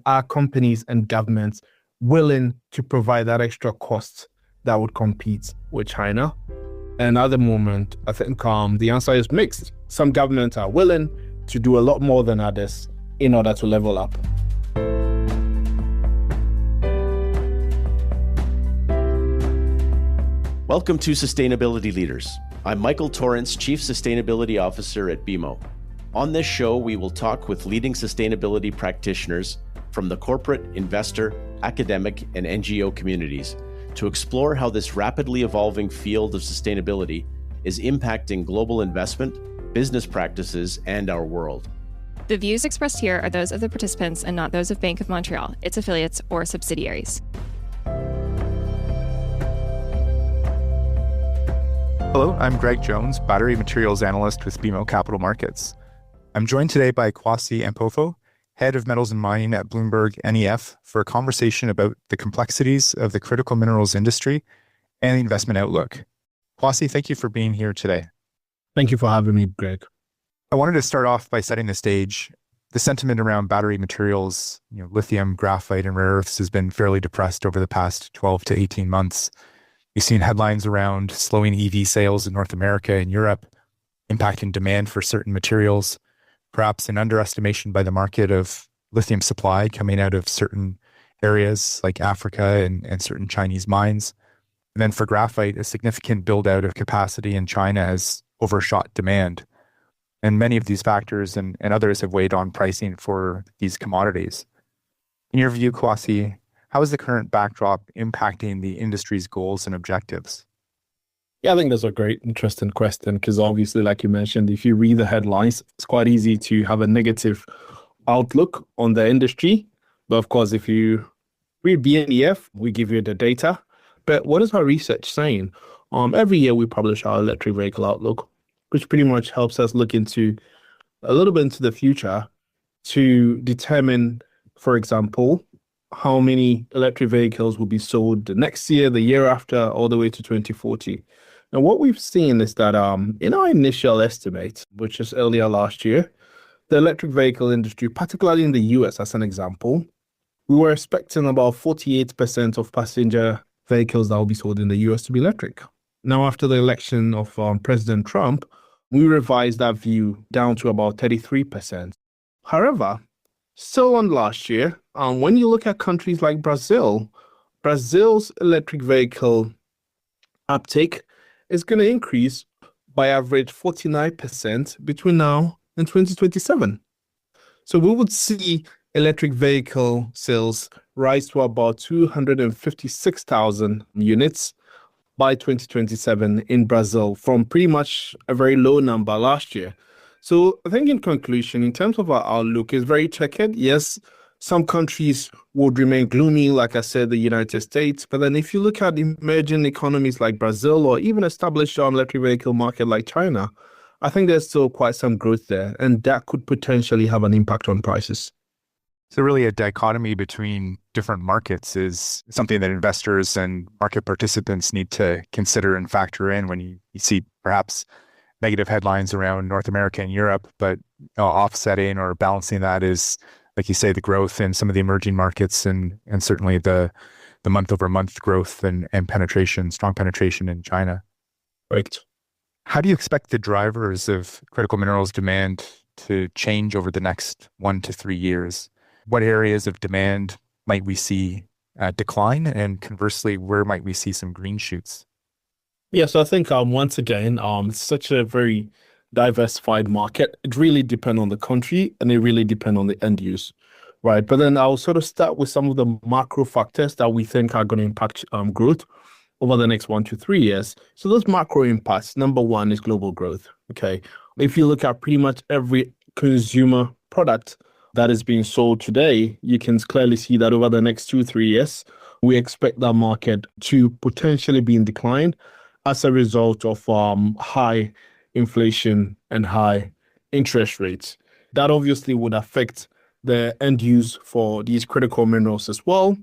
are companies and governments willing to provide that extra cost that would compete with China? And at the moment, I think the answer is mixed. Some governments are willing to do a lot more than others in order to level up. Welcome to Sustainability Leaders. I'm Michael Torrance, Chief Sustainability Officer at BMO. On this show, we will talk with leading sustainability practitioners from the corporate, investor, academic, and NGO communities to explore how this rapidly evolving field of sustainability is impacting global investment, business practices, and our world. The views expressed here are those of the participants and not those of Bank of Montreal, its affiliates, or subsidiaries. Hello, I'm Greg Jones, Battery Materials Analyst with BMO Capital Markets. I'm joined today by Kwasi Ampofo, Head of Metals and Mining at BloombergNEF, for a conversation about the complexities of the critical minerals industry and the investment outlook. Kwasi, thank you for being here today. Thank you for having me, Greg. I wanted to start off by setting the stage. The sentiment around battery materials, lithium, graphite, and rare earths has been fairly depressed over the past 12 to 18 months. You've seen headlines around slowing EV sales in North America and Europe, impacting demand for certain materials, perhaps an underestimation by the market of lithium supply coming out of certain areas like Africa and certain Chinese mines. And then for graphite, a significant build out of capacity in China has overshot demand. And many of these factors and others have weighed on pricing for these commodities. In your view, Kwasi, how is the current backdrop impacting the industry's goals and objectives? Yeah, I think that's a great, interesting question because obviously, like you mentioned, if you read the headlines, it's quite easy to have a negative outlook on the industry. But of course, if you read BNEF, we give you the data. But what is our research saying? Every year we publish our electric vehicle outlook, which pretty much helps us look into a little bit into the future to determine, for example, how many electric vehicles will be sold the next year, the year after, all the way to 2040. And what we've seen is that in our initial estimate, which is earlier last year, the electric vehicle industry, particularly in the US as an example, we were expecting about 48% of passenger vehicles that will be sold in the US to be electric. Now, after the election of President Trump, we revised that view down to about 33%. However, still on last year, when you look at countries like Brazil, Brazil's electric vehicle uptake is going to increase by average 49% between now and 2027. So we would see electric vehicle sales rise to about 256,000 units by 2027 in Brazil from pretty much a very low number last year. So I think in conclusion, in terms of our outlook, is very checkered. Yes, some countries would remain gloomy, like I said, the United States. But then if you look at emerging economies like Brazil or even established electric vehicle market like China, I think there's still quite some growth there. And that could potentially have an impact on prices. So really a dichotomy between different markets is something that investors and market participants need to consider and factor in when you see perhaps negative headlines around North America and Europe, but offsetting or balancing that is, like you say, the growth in some of the emerging markets and certainly the month-over-month growth and penetration, strong penetration in China. Right. How do you expect the drivers of critical minerals demand to change over the next 1 to 3 years? What areas of demand might we see decline? And conversely, where might we see some green shoots? Yeah, so I think once again, it's such a very diversified market. It really depends on the country and it really depends on the end use, right? But then I'll sort of start with some of the macro factors that we think are going to impact growth over the next 1 to 3 years. So those macro impacts, number one is global growth, okay? If you look at pretty much every consumer product that is being sold today, you can clearly see that over the next 2 3 years, we expect that market to potentially be in decline as a result of high inflation and high interest rates. That obviously would affect the end use for these critical minerals as well.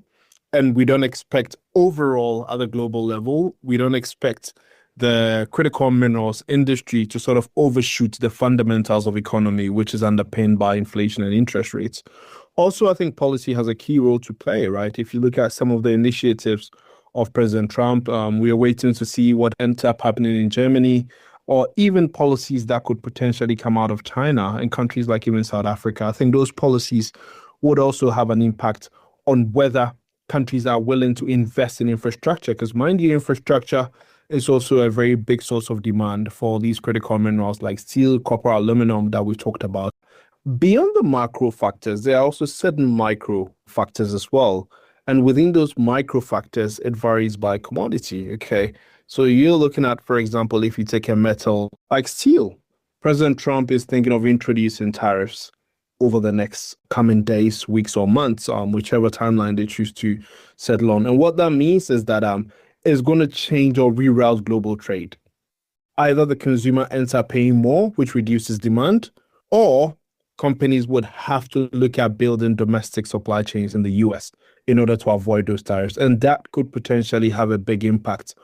And we don't expect overall at the global level, we don't expect the critical minerals industry to sort of overshoot the fundamentals of economy, which is underpinned by inflation and interest rates. Also, I think policy has a key role to play, right? If you look at some of the initiatives of President Trump, we are waiting to see what ends up happening in Germany, or even policies that could potentially come out of China and countries like even South Africa. I think those policies would also have an impact on whether countries are willing to invest in infrastructure, because mind you, infrastructure is also a very big source of demand for these critical minerals like steel, copper, aluminum that we've talked about. Beyond the macro factors, there are also certain micro factors as well. And within those micro factors, it varies by commodity, okay? So you're looking at, for example, if you take a metal like steel, President Trump is thinking of introducing tariffs over the next coming days, weeks, or months, whichever timeline they choose to settle on. And what that means is that it's going to change or reroute global trade. Either the consumer ends up paying more, which reduces demand, or companies would have to look at building domestic supply chains in the US in order to avoid those tariffs. And that could potentially have a big impact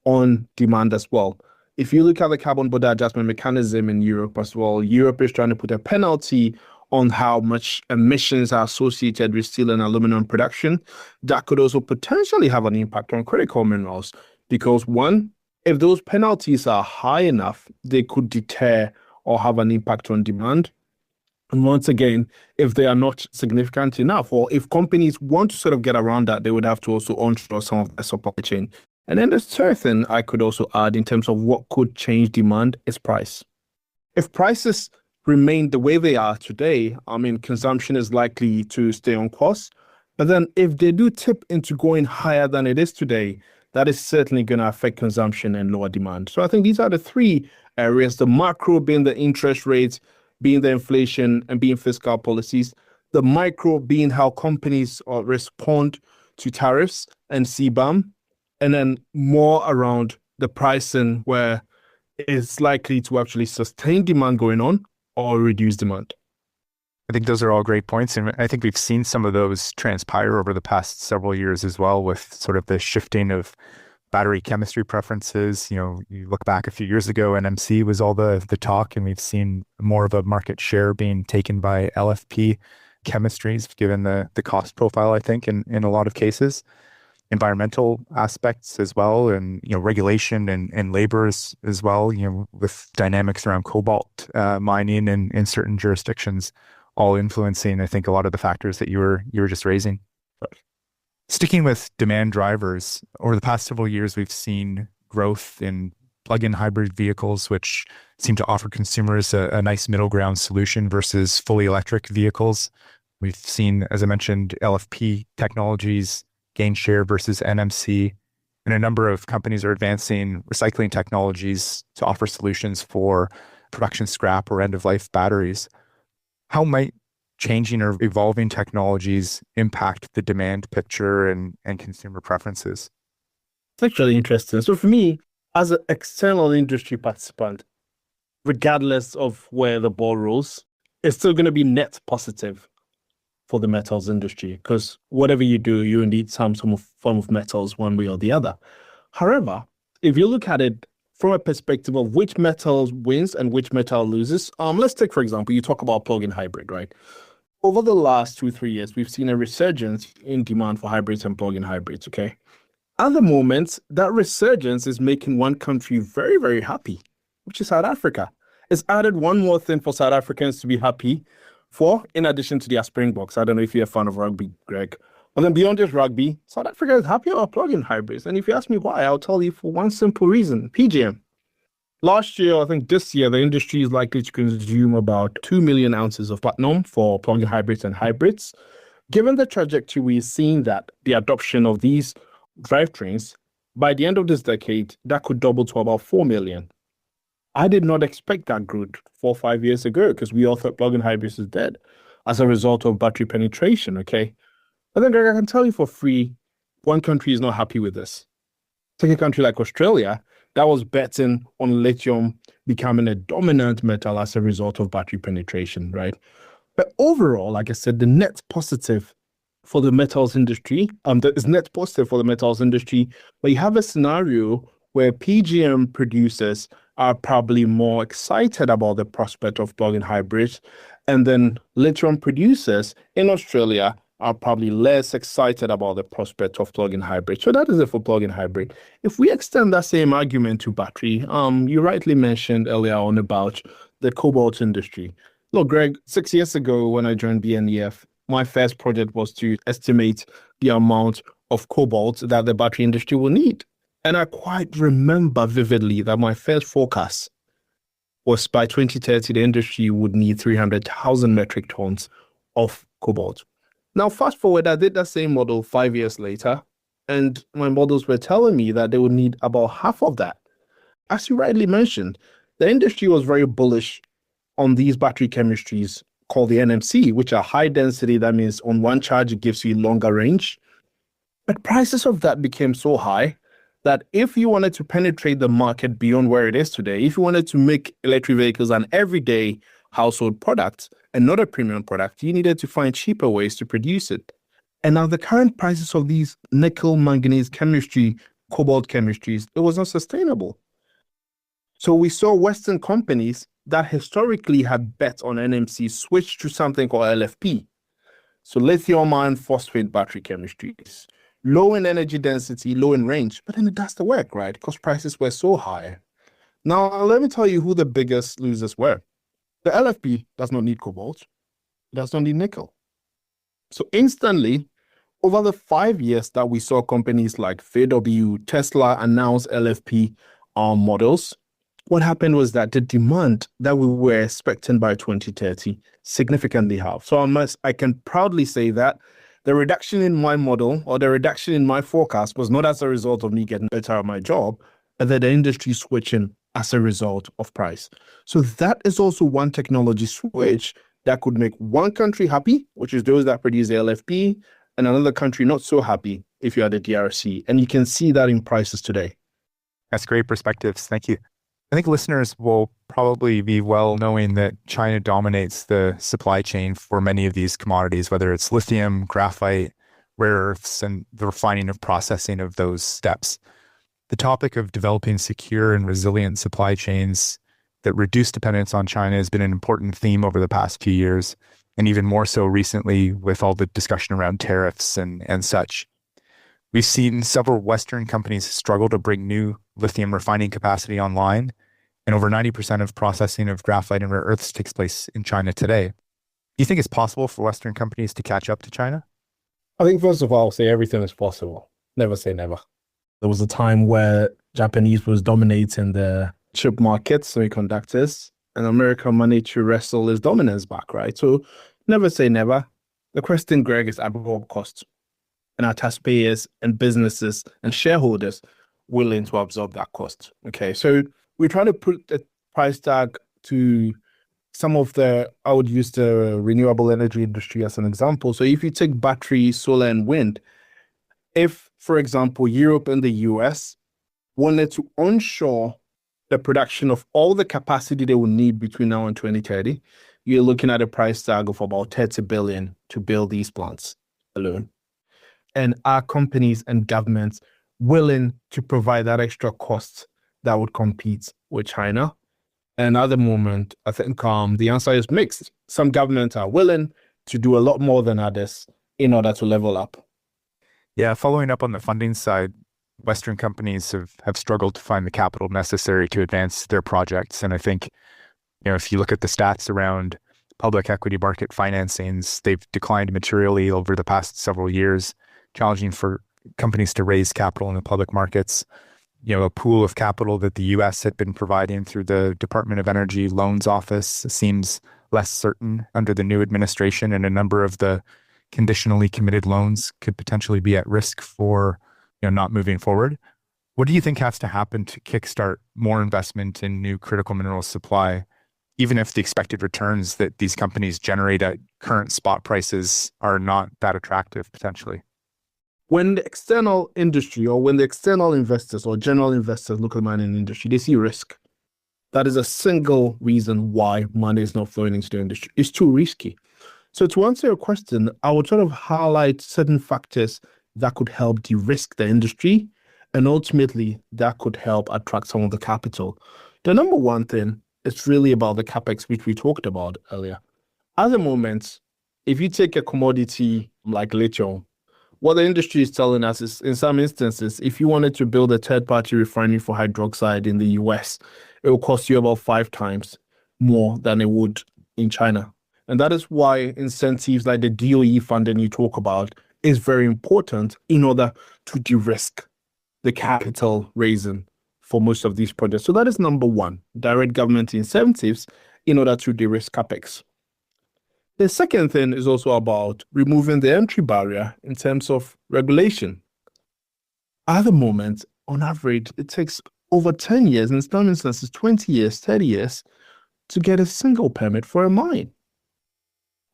on demand as well. If you look at the carbon border adjustment mechanism in Europe as well, Europe is trying to put a penalty on how much emissions are associated with steel and aluminum production. That could also potentially have an impact on critical minerals because, one, if those penalties are high enough, they could deter or have an impact on demand. And once again, if they are not significant enough, or if companies want to sort of get around that, they would have to also onshore some of the supply chain. And then the third thing I could also add in terms of what could change demand is price. If prices remain the way they are today, I mean, consumption is likely to stay on course. But then if they do tip into going higher than it is today, that is certainly going to affect consumption and lower demand. So I think these are the three areas, the macro being the interest rates, being the inflation, and being fiscal policies, the micro being how companies respond to tariffs and CBAM, and then more around the pricing where it's likely to actually sustain demand going on or reduce demand. I think those are all great points. And I think we've seen some of those transpire over the past several years as well with sort of the shifting of battery chemistry preferences. You know, you look back a few years ago, NMC was all the talk, and we've seen more of a market share being taken by LFP chemistries, given the cost profile, I think, in a lot of cases. Environmental aspects as well, and regulation and labor as well, with dynamics around cobalt mining in certain jurisdictions, all influencing, I think, a lot of the factors that you were just raising. Sticking with demand drivers, over the past several years, we've seen growth in plug-in hybrid vehicles, which seem to offer consumers a nice middle ground solution versus fully electric vehicles. We've seen, as I mentioned, LFP technologies gain share versus NMC, and a number of companies are advancing recycling technologies to offer solutions for production scrap or end-of-life batteries. How might changing or evolving technologies impact the demand picture and consumer preferences? It's actually interesting. So for me, as an external industry participant, regardless of where the ball rolls, it's still going to be net positive for the metals industry, because whatever you do, you need some form of metals one way or the other. However, if you look at it from a perspective of which metal wins and which metal loses, let's take, for example, you talk about plug-in hybrid, right? Over the last 2-3 years, we've seen a resurgence in demand for hybrids and plug-in hybrids, okay? At the moment, that resurgence is making one country very, very happy, which is South Africa. It's added one more thing for South Africans to be happy for, in addition to their Springboks. I don't know if you're a fan of rugby, Greg. But then beyond just rugby, South Africa is happy about plug-in hybrids. And if you ask me why, I'll tell you for one simple reason: PGM. Last year, I think this year, the industry is likely to consume about 2 million ounces of platinum for plug-in hybrids and hybrids. Given the trajectory, we're seeing that the adoption of these drivetrains, by the end of this decade, that could double to about 4 million. I did not expect that growth 4 or 5 years ago, because we all thought plug-in hybrids is dead as a result of battery penetration, okay? But then, Greg, I can tell you for free, one country is not happy with this. Take a country like Australia, that was betting on lithium becoming a dominant metal as a result of battery penetration, right? But overall, like I said, the net positive for the metals industry, is net positive for the metals industry, but you have a scenario where PGM producers are probably more excited about the prospect of plug-in hybrids, and then lithium producers in Australia are probably less excited about the prospect of plug-in hybrid. So that is it for plug-in hybrid. If we extend that same argument to battery, you rightly mentioned earlier on about the cobalt industry. Look, Greg, 6 years ago when I joined BNEF, my first project was to estimate the amount of cobalt that the battery industry will need. And I quite remember vividly that my first forecast was by 2030, the industry would need 300,000 metric tons of cobalt. Now, fast forward, I did that same model 5 years later, and my models were telling me that they would need about half of that. As you rightly mentioned, the industry was very bullish on these battery chemistries called the NMC, which are high density. That means on one charge, it gives you longer range. But prices of that became so high that if you wanted to penetrate the market beyond where it is today, if you wanted to make electric vehicles an everyday household product and not a premium product, you needed to find cheaper ways to produce it. And now the current prices of these nickel manganese chemistry, cobalt chemistries, it was not sustainable. So we saw Western companies that historically had bet on NMC switch to something called LFP. So lithium iron phosphate battery chemistries. Low in energy density, low in range, but then it does the work, right? Because prices were so high. Now, let me tell you who the biggest losers were. The LFP does not need cobalt. It does not need nickel. So instantly, over the 5 years that we saw companies like VW, Tesla announce LFP models, what happened was that the demand that we were expecting by 2030 significantly halved. So I can proudly say that the reduction in my model or the reduction in my forecast was not as a result of me getting better at my job, but that the industry switching as a result of price. So that is also one technology switch that could make one country happy, which is those that produce the LFP, and another country not so happy if you are the DRC. And you can see that in prices today. That's great perspectives. Thank you. I think listeners will probably be well knowing that China dominates the supply chain for many of these commodities, whether it's lithium, graphite, rare earths, and the refining of processing of those steps. The topic of developing secure and resilient supply chains that reduce dependence on China has been an important theme over the past few years, and even more so recently with all the discussion around tariffs and such. We've seen several Western companies struggle to bring new lithium refining capacity online, and over 90% of processing of graphite and rare earths takes place in China today. Do you think it's possible for Western companies to catch up to China? I think, first of all, I'll say everything is possible. Never say never. There was a time where Japanese was dominating the chip market, semiconductors, and America managed to wrestle its dominance back, right? So never say never. The question, Greg, is at what cost? And are taxpayers and businesses and shareholders willing to absorb that cost? Okay, so we try to put a price tag to some of the, I would use the renewable energy industry as an example. So if you take battery, solar, and wind, if, for example, Europe and the US wanted to onshore the production of all the capacity they will need between now and 2030, you're looking at a price tag of about 30 billion to build these plants alone. And are companies and governments willing to provide that extra cost that would compete with China? And at the moment, I think the answer is mixed. Some governments are willing to do a lot more than others in order to level up. Yeah, following up on the funding side, Western companies have struggled to find the capital necessary to advance their projects. And I think, if you look at the stats around public equity market financings, they've declined materially over the past several years, challenging for companies to raise capital in the public markets. A pool of capital that the U.S. had been providing through the Department of Energy Loans Office seems less certain under the new administration, and a number of the conditionally committed loans could potentially be at risk for not moving forward. What do you think has to happen to kickstart more investment in new critical minerals supply, even if the expected returns that these companies generate at current spot prices are not that attractive potentially? When the external industry or when the external investors or general investors look at the mining industry, they see risk. That is a single reason why money is not flowing into the industry. It's too risky. So to answer your question, I would sort of highlight certain factors that could help de-risk the industry And ultimately, that could help attract some of the capital. The number one thing is really about the capex, which we talked about earlier. At the moment, if you take a commodity like lithium, what the industry is telling us is, in some instances, if you wanted to build a third-party refinery for hydroxide in the US, it will cost you about 5 times more than it would in China. And that is why incentives like the DOE funding you talk about is very important in order to de-risk the capital raising for most of these projects. So that is number one, direct government incentives in order to de-risk capex. The second thing is also about removing the entry barrier in terms of regulation. At the moment, on average, it takes over 10 years, in some instances 20 years, 30 years, to get a single permit for a mine.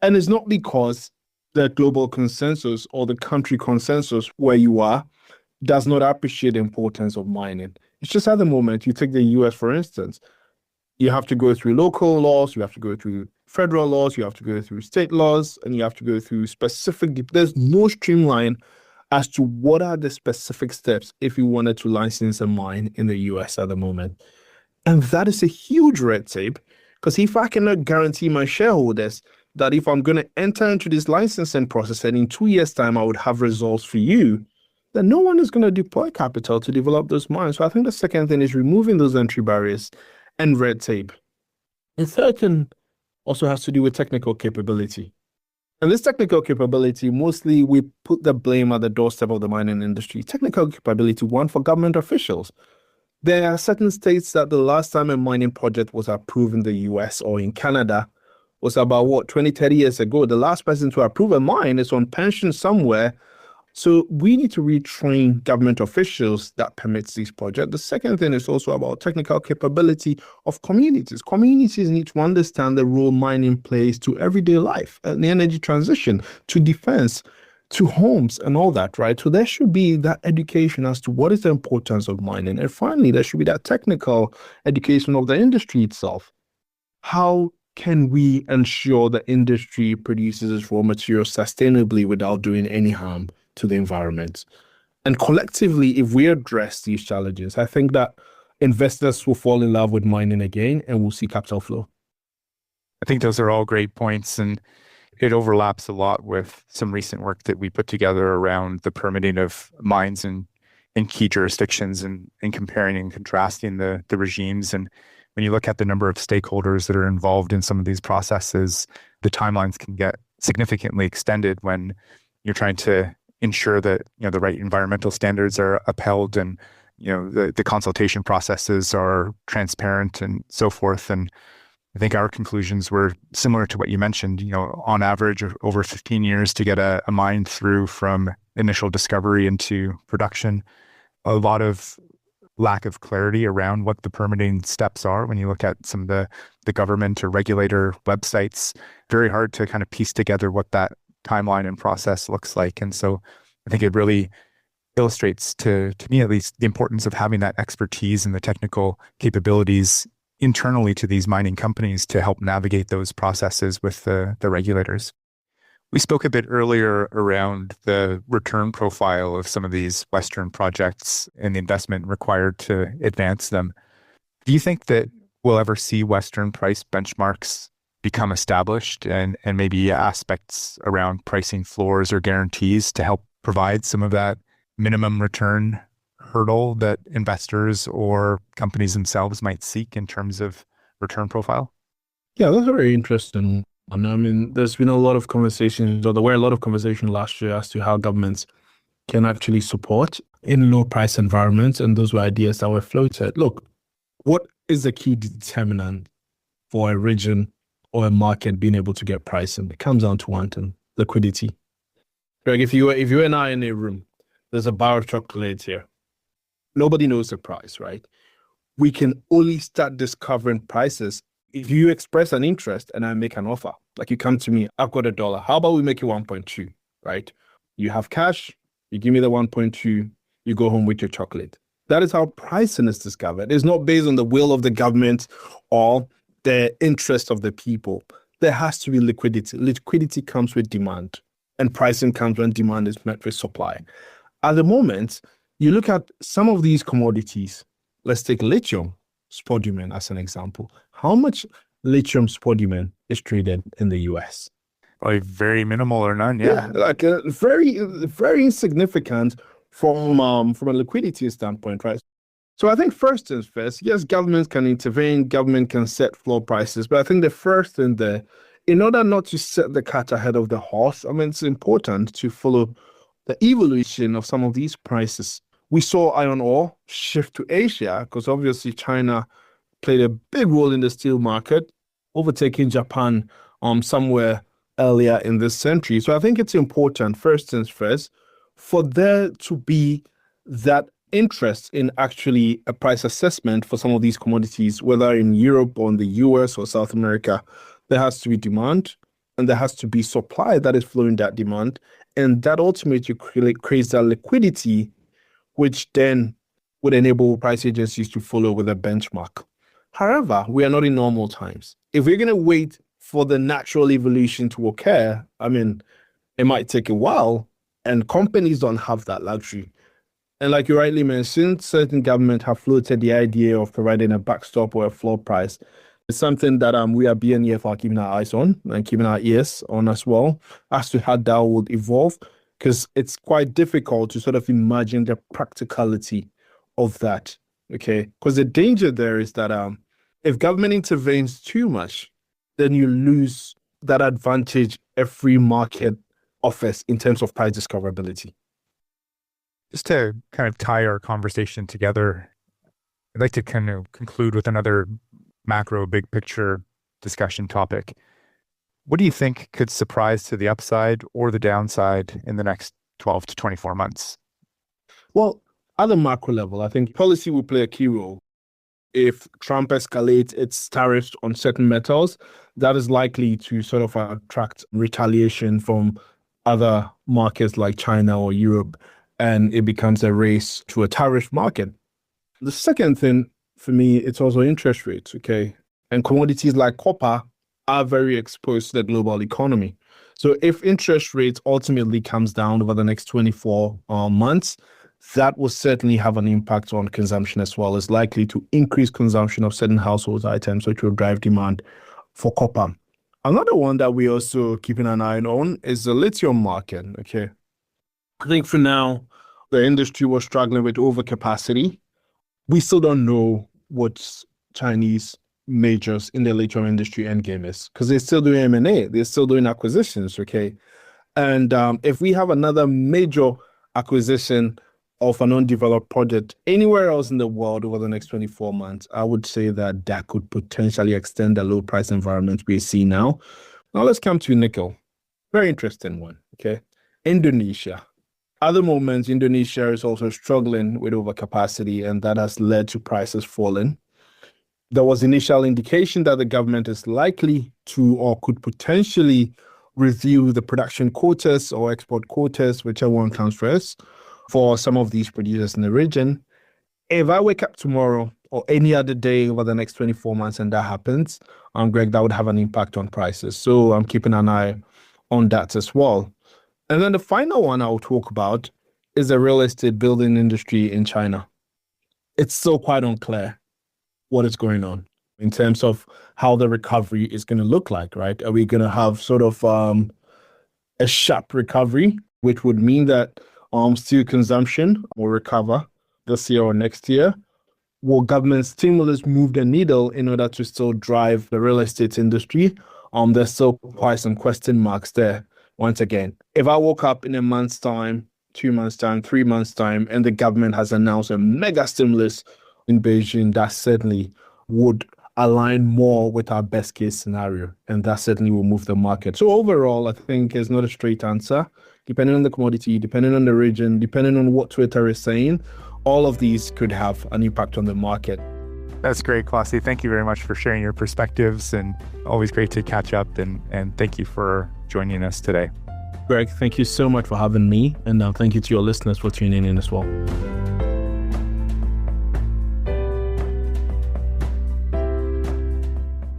And it's not because the global consensus or the country consensus where you are does not appreciate the importance of mining. It's just at the moment, you take the US, for instance, you have to go through local laws, you have to go through federal laws, you have to go through state laws, and you have to go through specific, there's no streamline as to what are the specific steps if you wanted to license a mine in the US at the moment. And that is a huge red tape, because if I cannot guarantee my shareholders that if I'm going to enter into this licensing process and in 2 years' time I would have results for you, then no one is going to deploy capital to develop those mines. So I think the second thing is removing those entry barriers and red tape. The third thing also has to do with technical capability. And this technical capability, mostly we put the blame at the doorstep of the mining industry. Technical capability, one, for government officials. There are certain states that the last time a mining project was approved in the US or in Canada was about, 20, 30 years ago. The last person to approve a mine is on pension somewhere. So we need to retrain government officials that permits these projects. The second thing is also about technical capability of communities. Communities need to understand the role mining plays to everyday life and the energy transition, to defense, to homes and all that, right? So there should be that education as to what is the importance of mining. And finally, there should be that technical education of the industry itself. How can we ensure the industry produces its raw materials sustainably without doing any harm to the environment? And collectively, if we address these challenges, I think that investors will fall in love with mining again and we'll see capital flow. I think those are all great points, and it overlaps a lot with some recent work that we put together around the permitting of mines in key jurisdictions and comparing and contrasting the regimes. And when you look at the number of stakeholders that are involved in some of these processes, the timelines can get significantly extended when you're trying to ensure that the right environmental standards are upheld and the consultation processes are transparent and so forth. And I think our conclusions were similar to what you mentioned. On average, over 15 years to get a mine through from initial discovery into production. A lot of lack of clarity around what the permitting steps are. When you look at some of the government or regulator websites, very hard to kind of piece together what that timeline and process looks like. And so I think it really illustrates, to me at least, the importance of having that expertise and the technical capabilities internally to these mining companies to help navigate those processes with the regulators. We spoke a bit earlier around the return profile of some of these Western projects and the investment required to advance them. Do you think that we'll ever see Western price benchmarks become established and maybe aspects around pricing floors or guarantees to help provide some of that minimum return hurdle that investors or companies themselves might seek in terms of return profile? Yeah, that's very interesting. And I mean, there's been a lot of conversations, or there were a lot of conversations last year as to how governments can actually support in low price environments. And those were ideas that were floated. Look, what is the key determinant for a region or a market being able to get pricing? It comes down to one thing: liquidity. Like if you and I in a room, there's a bar of chocolate here. Nobody knows the price, right? We can only start discovering prices if you express an interest and I make an offer. Like you come to me, I've got $1. How about we make it 1.2, right? You have cash, you give me the 1.2, you go home with your chocolate. That is how pricing is discovered. It's not based on the will of the government or the interest of the people. There has to be liquidity. Liquidity comes with demand, and pricing comes when demand is met with supply. At the moment, you look at some of these commodities. Let's take lithium spodumene as an example. How much lithium spodumene is traded in the US? Probably very minimal or none. Yeah. Like very, very insignificant from a liquidity standpoint, right? So I think first things first, yes, governments can intervene, government can set floor prices, but I think the first thing there, in order not to set the cat ahead of the horse, I mean, it's important to follow the evolution of some of these prices. We saw iron ore shift to Asia because obviously China played a big role in the steel market, overtaking Japan somewhere earlier in this century. So I think it's important, first things first, for there to be that interest in actually a price assessment for some of these commodities, whether in Europe or in the US or South America. There has to be demand and there has to be supply that is flowing that demand. And that ultimately creates that liquidity, which then would enable price agencies to follow with a benchmark. However, we are not in normal times. If we're going to wait for the natural evolution to occur, I mean, it might take a while, and companies don't have that luxury. And like you rightly mentioned, certain governments have floated the idea of providing a backstop or a floor price. It's something that we at BNEF are keeping our eyes on and keeping our ears on as well as to how that would evolve, because it's quite difficult to sort of imagine the practicality of that, okay? Because the danger there is that if government intervenes too much, then you lose that advantage every market offers in terms of price discoverability. Just to kind of tie our conversation together, I'd like to kind of conclude with another macro big picture discussion topic. What do you think could surprise to the upside or the downside in the next 12 to 24 months? Well, at the macro level, I think policy will play a key role. If Trump escalates its tariffs on certain metals, that is likely to sort of attract retaliation from other markets like China or Europe, and it becomes a race to a tariff market. The second thing for me, it's also interest rates, okay? And commodities like copper are very exposed to the global economy. So if interest rates ultimately comes down over the next 24 months, that will certainly have an impact on consumption as well. It's likely to increase consumption of certain household items, which will drive demand for copper. Another one that we're also keeping an eye on is the lithium market, okay? I think for now, the industry was struggling with overcapacity. We still don't know what Chinese majors in the lithium industry endgame is, because they're still doing M&A, they're still doing acquisitions, okay? And if we have another major acquisition of an undeveloped project anywhere else in the world over the next 24 months, I would say that that could potentially extend the low price environment we see now. Now let's come to nickel. Very interesting one, okay? Indonesia. At the moment, Indonesia is also struggling with overcapacity, and that has led to prices falling. There was initial indication that the government is likely to or could potentially review the production quotas or export quotas, whichever one comes first, for some of these producers in the region. If I wake up tomorrow or any other day over the next 24 months and that happens, Greg, that would have an impact on prices. So I'm keeping an eye on that as well. And then the final one I'll talk about is the real estate building industry in China. It's still quite unclear what is going on in terms of how the recovery is going to look like, right? Are we going to have sort of a sharp recovery, which would mean that steel consumption will recover this year or next year? Will government stimulus move the needle in order to still drive the real estate industry? There's still quite some question marks there. Once again, if I woke up in a month's time, 2 months' time, 3 months' time, and the government has announced a mega stimulus in Beijing, that certainly would align more with our best case scenario, and that certainly will move the market. So overall, I think it's not a straight answer. Depending on the commodity, depending on the region, depending on what Twitter is saying, all of these could have an impact on the market. That's great, Kwasi. Thank you very much for sharing your perspectives, and always great to catch up, and thank you for joining us today. Greg, thank you so much for having me, and thank you to your listeners for tuning in as well.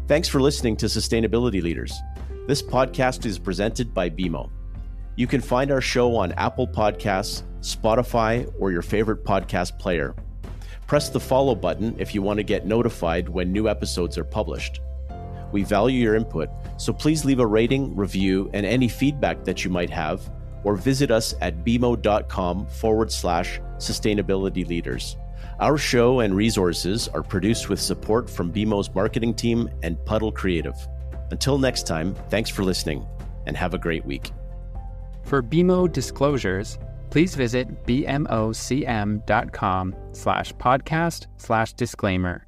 Thanks for listening to Sustainability Leaders. This podcast is presented by BMO. You can find our show on Apple Podcasts, Spotify, or your favorite podcast player. Press the follow button if you want to get notified when new episodes are published. We value your input, so please leave a rating, review, and any feedback that you might have, or visit us at bmo.com/sustainability leaders. Our show and resources are produced with support from BMO's marketing team and Puddle Creative. Until next time, thanks for listening, and have a great week. For BMO disclosures, please visit bmocm.com/podcast/disclaimer